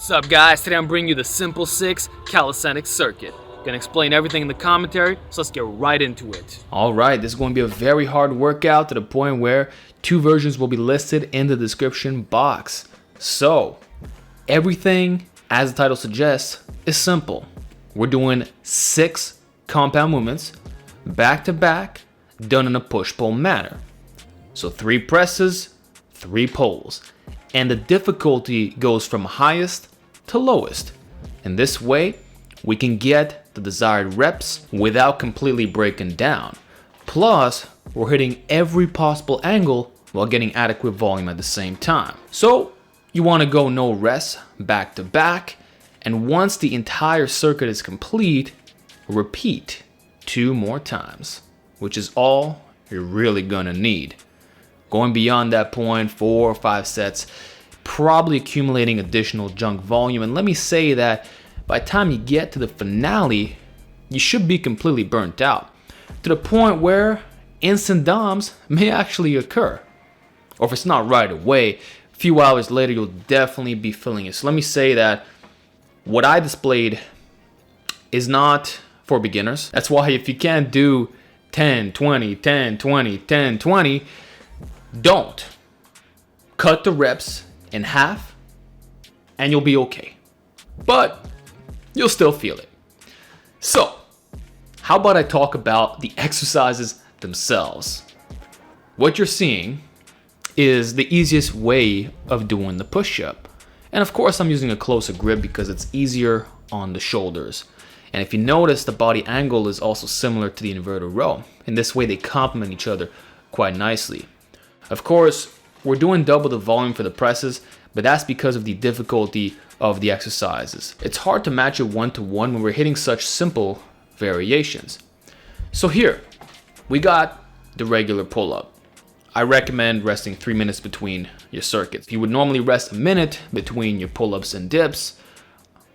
What's up, guys? Today I'm bringing you the Simple 6 Calisthenics circuit. Gonna explain everything in the commentary, so let's get right into it. Alright, this is going to be a very hard workout to the point where two versions will be listed in the description box. So, everything, as the title suggests, is simple. We're doing 6 compound movements, back to back, done in a push-pull manner. So 3 presses, 3 pulls. And the difficulty goes from highest to lowest. In this way, we can get the desired reps without completely breaking down. Plus, we're hitting every possible angle while getting adequate volume at the same time. So, you want to go no rest, back to back, and once the entire circuit is complete, repeat 2 more times, which is all you're really gonna need. Going beyond that point, 4 or 5 sets, probably accumulating additional junk volume. And let me say that by the time you get to the finale, you should be completely burnt out, to the point where instant DOMs may actually occur. Or if it's not right away, a few hours later, you'll definitely be feeling it. So let me say that what I displayed is not for beginners. That's why if you can't do 10, 20, 10, 20, 10, 20, don't. Cut the reps in half and you'll be okay. But you'll still feel it. So, how about I talk about the exercises themselves? What you're seeing is the easiest way of doing the push-up. And of course, I'm using a closer grip because it's easier on the shoulders. And if you notice, the body angle is also similar to the inverted row. In this way, they complement each other quite nicely. Of course, we're doing double the volume for the presses, but that's because of the difficulty of the exercises. It's hard to match it one-to-one when we're hitting such simple variations. So here, we got the regular pull-up. I recommend resting 3 minutes between your circuits. If you would normally rest a minute between your pull-ups and dips,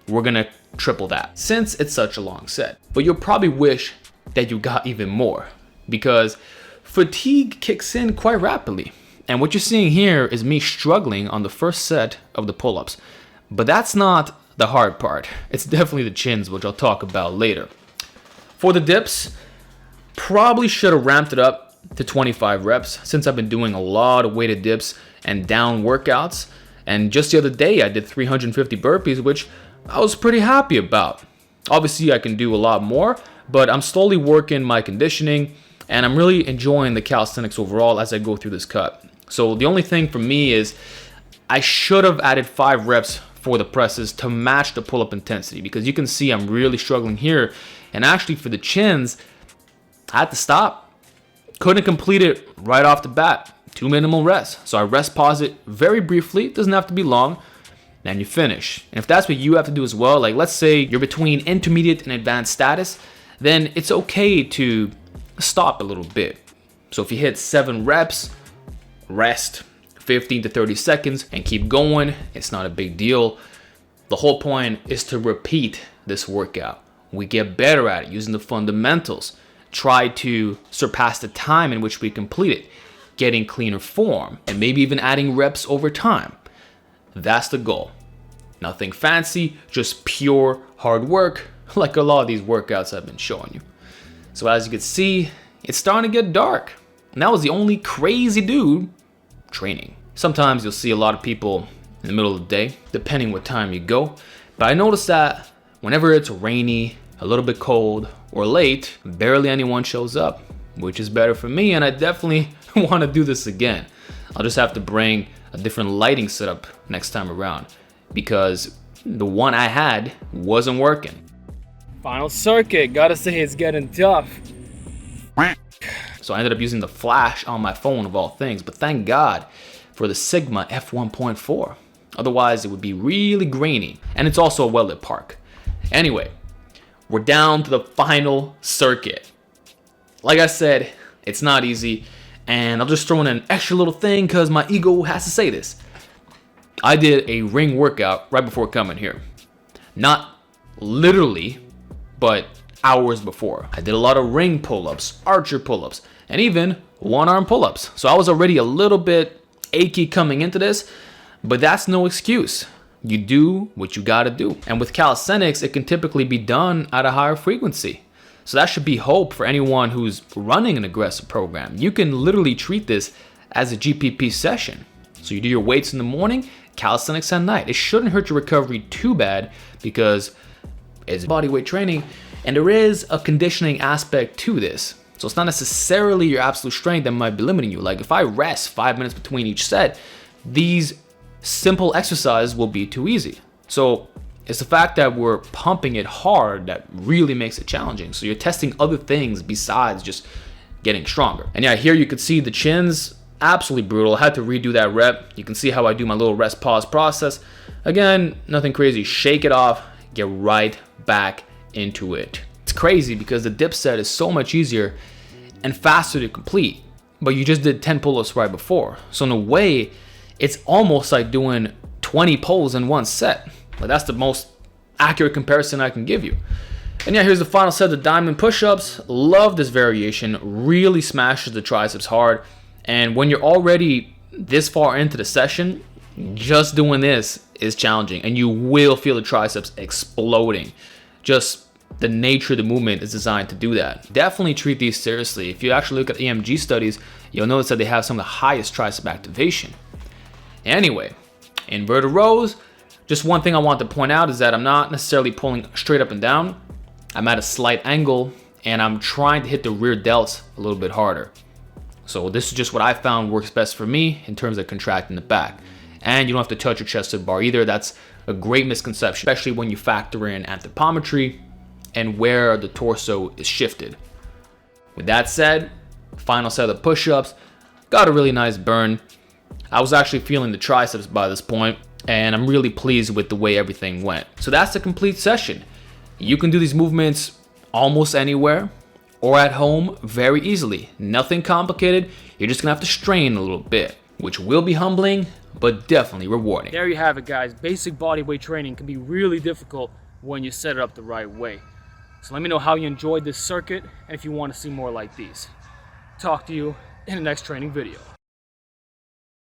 we're gonna triple that since it's such a long set. But you'll probably wish that you got even more because fatigue kicks in quite rapidly. And what you're seeing here is me struggling on the first set of the pull-ups. But that's not the hard part. It's definitely the chins, which I'll talk about later. For the dips, probably should have ramped it up to 25 reps since I've been doing a lot of weighted dips and down workouts. And just the other day, I did 350 burpees, which I was pretty happy about. Obviously, I can do a lot more, but I'm slowly working my conditioning and I'm really enjoying the calisthenics overall as I go through this cut. So the only thing for me is I should have added 5 reps for the presses to match the pull-up intensity because you can see I'm really struggling here. And actually for the chins, I had to stop. Couldn't complete it right off the bat. 2 minimal rests. So I rest pause it very briefly. It doesn't have to be long. And you finish. And if that's what you have to do as well, like let's say you're between intermediate and advanced status, then it's okay to stop a little bit. So if you hit 7 reps, rest 15 to 30 seconds and keep going. It's not a big deal. The whole point is to repeat this workout. We get better at it using the fundamentals. Try to surpass the time in which we complete it, getting cleaner form, and maybe even adding reps over time. That's the goal. Nothing fancy, just pure hard work, like a lot of these workouts I've been showing you. So as you can see, it's starting to get dark. And that was the only crazy dude training. Sometimes you'll see a lot of people in the middle of the day, depending what time you go. But I noticed that whenever it's rainy, a little bit cold, or late, barely anyone shows up, which is better for me, and I definitely want to do this again. I'll just have to bring a different lighting setup next time around because the one I had wasn't working. Final circuit, gotta say it's getting tough. So I ended up using the flash on my phone of all things, but thank God for the Sigma f1.4. Otherwise it would be really grainy, and it's also a well-lit park. Anyway, we're down to the final circuit. Like I said, it's not easy, and I'll just throw in an extra little thing because my ego has to say this. I did a ring workout right before coming here. Not literally, but hours before. I did a lot of ring pull-ups, archer pull-ups, and even one-arm pull-ups. So I was already a little bit achy coming into this, but that's no excuse You do what you gotta do. And with calisthenics, it can typically be done at a higher frequency. So that should be hope for anyone who's running an aggressive program. You can literally treat this as a GPP session. So you do your weights in the morning, calisthenics at night. It shouldn't hurt your recovery too bad because it's bodyweight training and there is a conditioning aspect to this. So it's not necessarily your absolute strength that might be limiting you. Like if I rest 5 minutes between each set, these simple exercises will be too easy. So it's the fact that we're pumping it hard that really makes it challenging. So you're testing other things besides just getting stronger. And yeah, here you could see the chins, absolutely brutal. I had to redo that rep. You can see how I do my little rest pause process. Again, nothing crazy. Shake it off, get right back into it. It's crazy because the dip set is so much easier and faster to complete, but you just did 10 pull-ups right before. So in a way, it's almost like doing 20 pulls in one set. Like that's the most accurate comparison I can give you. And yeah, here's the final set of Diamond Pushups. Love this variation, really smashes the triceps hard. And when you're already this far into the session, just doing this is challenging and you will feel the triceps exploding. Just the nature of the movement is designed to do that. Definitely treat these seriously. If you actually look at EMG studies, you'll notice that they have some of the highest tricep activation. Anyway, inverted rows, just one thing I want to point out is that I'm not necessarily pulling straight up and down. I'm at a slight angle and I'm trying to hit the rear delts a little bit harder. So this is just what I found works best for me in terms of contracting the back. And you don't have to touch your chest to the bar either. That's a great misconception, especially when you factor in anthropometry and where the torso is shifted. With that said, final set of push-ups, got a really nice burn. I was actually feeling the triceps by this point, and I'm really pleased with the way everything went. So that's the complete session. You can do these movements almost anywhere or at home very easily. Nothing complicated. You're just gonna have to strain a little bit, which will be humbling, but definitely rewarding. There you have it, guys. Basic bodyweight training can be really difficult when you set it up the right way. So let me know how you enjoyed this circuit and if you want to see more like these. Talk to you in the next training video.